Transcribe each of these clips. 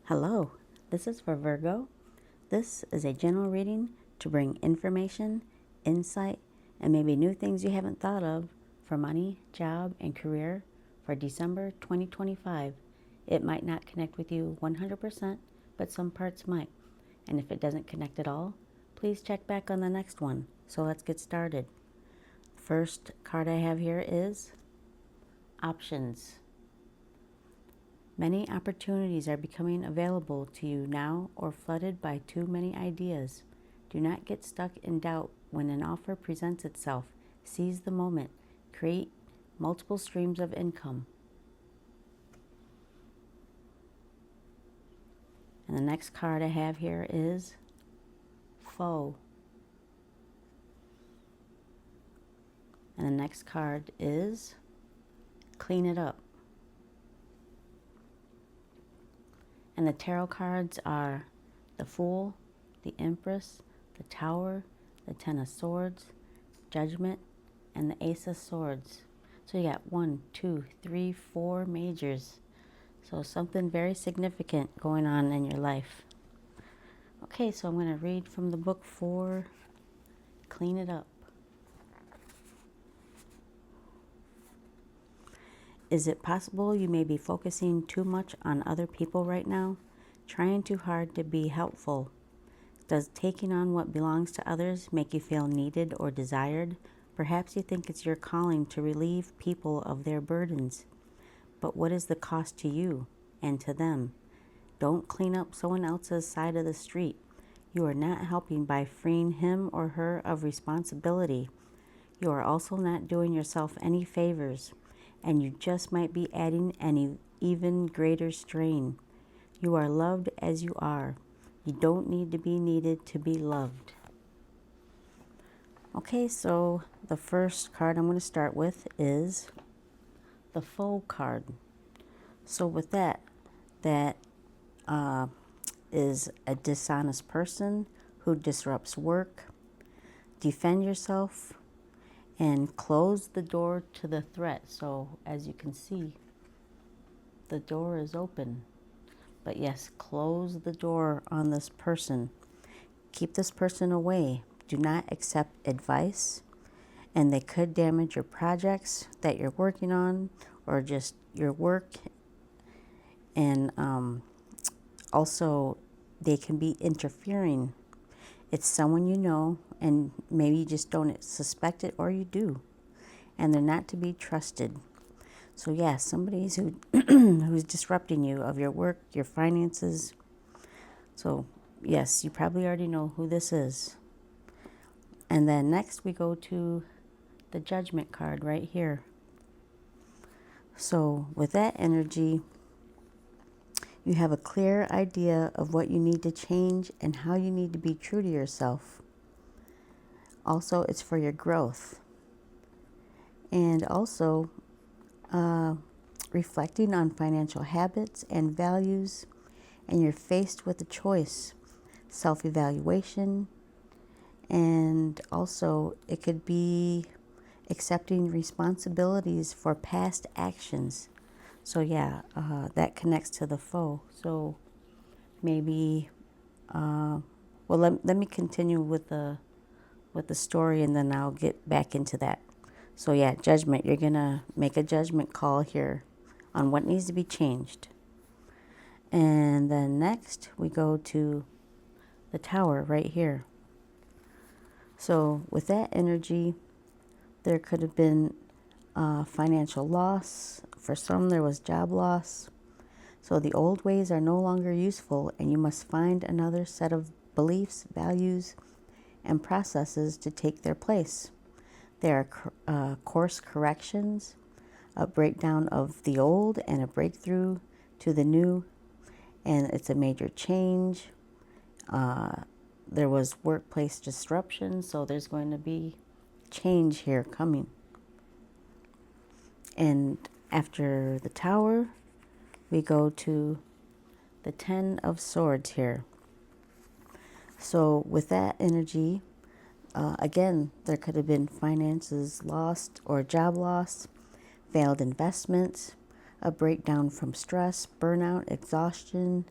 Hello, this is for Virgo. This is a general reading to bring information, insight, and maybe new things you haven't thought of for money, job, and career for December 2025. It might not connect with you 100%, but some parts might. And if it doesn't connect at all, please check back on the next one. So let's get started. First card I have here is Options. Many opportunities are becoming available to you now or flooded by too many ideas. Do not get stuck in doubt when an offer presents itself. Seize the moment. Create multiple streams of income. And the next card I have here is Foe. And the next card is Clean It Up. And the tarot cards are the Fool, the Empress, the Tower, the Ten of Swords, Judgment, and the Ace of Swords. So you got 1, 2, 3, 4 majors. So something very significant going on in your life. Okay, so I'm going to read from the book for Clean It Up. Is it possible you may be focusing too much on other people right now? Trying too hard to be helpful? Does taking on what belongs to others make you feel needed or desired? Perhaps you think it's your calling to relieve people of their burdens. But what is the cost to you and to them? Don't clean up someone else's side of the street. You are not helping by freeing him or her of responsibility. You are also not doing yourself any favors, and you just might be adding an even greater strain. You are loved as you are. You don't need to be needed to be loved. Okay, so the first card I'm going to start with is the Foe card. So with that is a dishonest person who disrupts work. Defend yourself and close the door to the threat. So as you can see, the door is open. But yes, close the door on this person. Keep this person away. Do not accept advice. And they could damage your projects that you're working on or just your work. And also, they can be interfering. It's someone you know, and maybe you just don't suspect it, or you do. And they're not to be trusted. So yeah, somebody's who's disrupting you of your work, your finances. So yes, you probably already know who this is. And then next we go to the Judgment card right here. So with that energy, you have a clear idea of what you need to change and how you need to be true to yourself. Also, it's for your growth. And also, reflecting on financial habits and values, and you're faced with a choice, self-evaluation, and also it could be accepting responsibilities for past actions. So yeah, that connects to the Foe. So maybe, let me continue with the story, and then I'll get back into that. So yeah, judgment. You're gonna make a judgment call here on what needs to be changed. And then next we go to the Tower right here. So with that energy, there could have been financial loss. For some, there was job loss. So the old ways are no longer useful, and you must find another set of beliefs, values, and processes to take their place. There are course corrections, a breakdown of the old and a breakthrough to the new, and it's a major change. There was workplace disruption, so there's going to be change here coming. And after the Tower, we go to the Ten of Swords here. So with that energy, again, there could have been finances lost or job loss, failed investments, a breakdown from stress, burnout, exhaustion,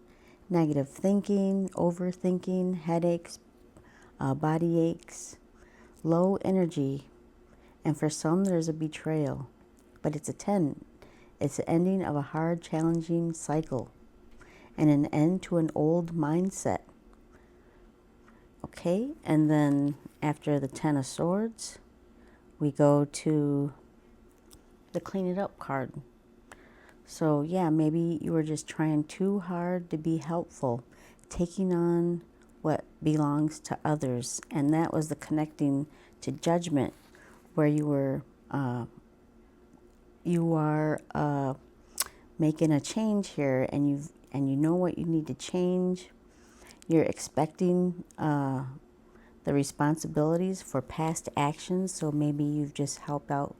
negative thinking, overthinking, headaches, body aches, low energy, and for some there's a betrayal. But it's a 10. It's the ending of a hard, challenging cycle and an end to an old mindset. Okay, and then after the 10 of Swords, we go to the Clean It Up card. So yeah, maybe you were just trying too hard to be helpful, taking on what belongs to others. And that was the connecting to judgment, where you are making a change here, and you know what you need to change. You're expecting the responsibilities for past actions. So maybe you've just helped out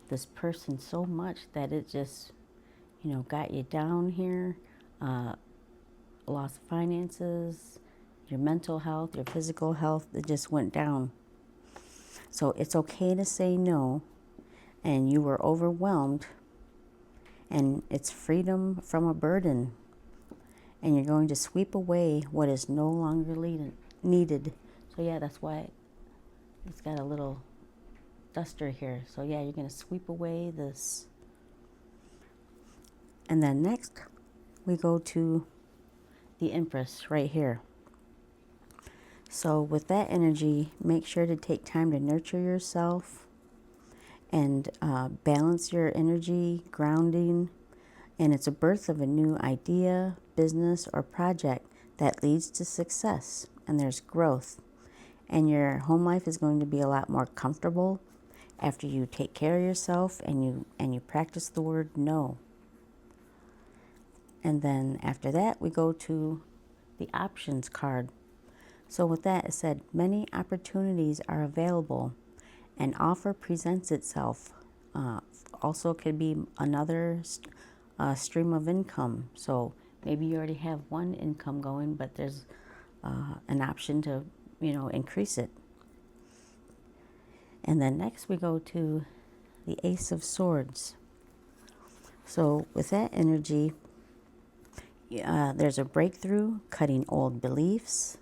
this person so much that it just, got you down here. Lost finances, your mental health, your physical health, it just went down. So it's okay to say no, and you were overwhelmed, and it's freedom from a burden, and you're going to sweep away what is no longer needed. So yeah, that's why it's got a little duster here. So yeah, you're going to sweep away this. And then next, we go to the Empress right here. So with that energy, make sure to take time to nurture yourself and balance your energy, grounding. And it's a birth of a new idea, business, or project that leads to success. And there's growth. And your home life is going to be a lot more comfortable after you take care of yourself and you practice the word no. And then after that, we go to the options card. So with that, it said, many opportunities are available. An offer presents itself. Also could be another stream of income. So maybe you already have one income going, but there's an option to, increase it. And then next we go to the Ace of Swords. So with that energy, there's a breakthrough, cutting old beliefs,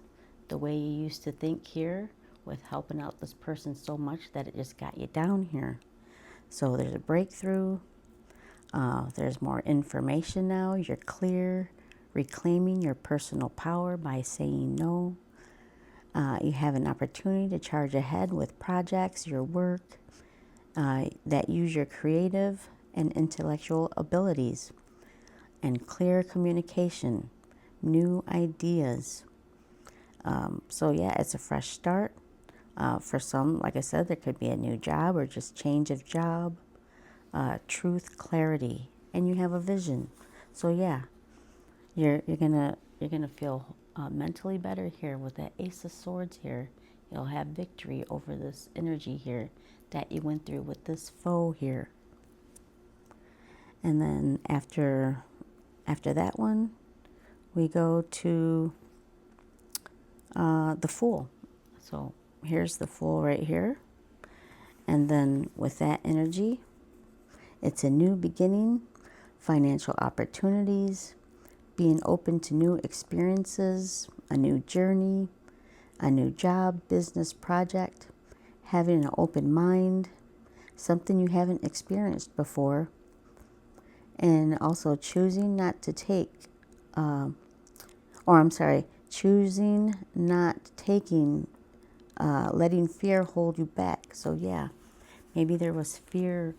the way you used to think here with helping out this person so much that it just got you down here. So there's a breakthrough. There's more information now. You're clear, reclaiming your personal power by saying no. You have an opportunity to charge ahead with projects, your work, that use your creative and intellectual abilities, and clear communication, new ideas. So yeah, it's a fresh start. For some, like I said, there could be a new job or just change of job, truth, clarity, and you have a vision. So yeah, you're gonna feel mentally better here with that Ace of Swords here. You'll have victory over this energy here that you went through with this foe here. And then after that one, we go to the Fool. So here's the Fool right here. And then with that energy, it's a new beginning, financial opportunities, being open to new experiences, a new journey, a new job, business project, having an open mind, something you haven't experienced before, and also choosing not to take, choosing not taking, letting fear hold you back. So yeah, maybe there was fear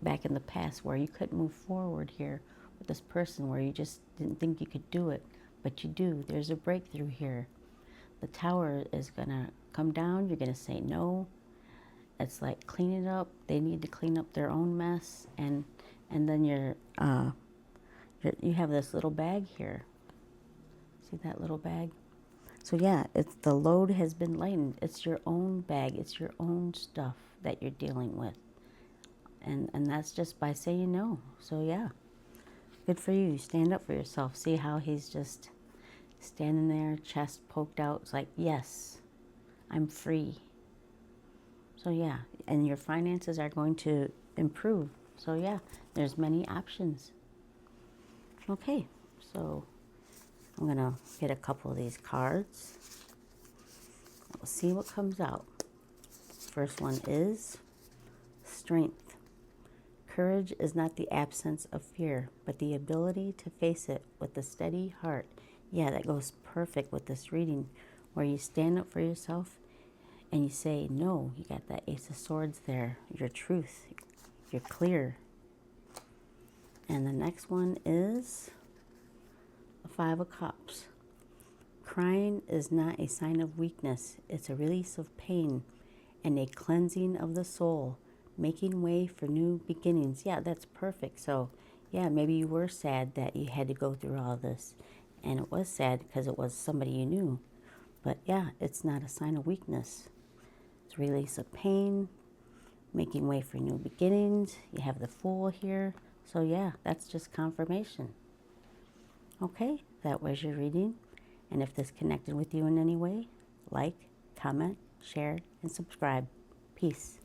back in the past where you couldn't move forward here with this person, where you just didn't think you could do it, but you do. There's a breakthrough here. The Tower is going to come down. You're going to say no. It's like clean it up. They need to clean up their own mess. And then you have this little bag here. See that little bag? So yeah, it's the load has been lightened. It's your own bag. It's your own stuff that you're dealing with. And that's just by saying no. So yeah, good for you. Stand up for yourself. See how he's just standing there, chest poked out. It's like, yes, I'm free. So yeah, and your finances are going to improve. So yeah, there's many options. Okay, so I'm going to get a couple of these cards. We'll see what comes out. First one is strength. Courage is not the absence of fear, but the ability to face it with a steady heart. Yeah, that goes perfect with this reading, where you stand up for yourself and you say, no, you got that Ace of Swords there, your truth, you're clear. And the next one is the Five of Cups. Crying is not a sign of weakness. It's a release of pain and a cleansing of the soul, making way for new beginnings. Yeah, that's perfect. So, yeah, maybe you were sad that you had to go through all this. And it was sad because it was somebody you knew. But, yeah, it's not a sign of weakness. It's a release of pain, making way for new beginnings. You have the Fool here. So, yeah, that's just confirmation. Okay, that was your reading. And if this connected with you in any way, like, comment, share, and subscribe. Peace.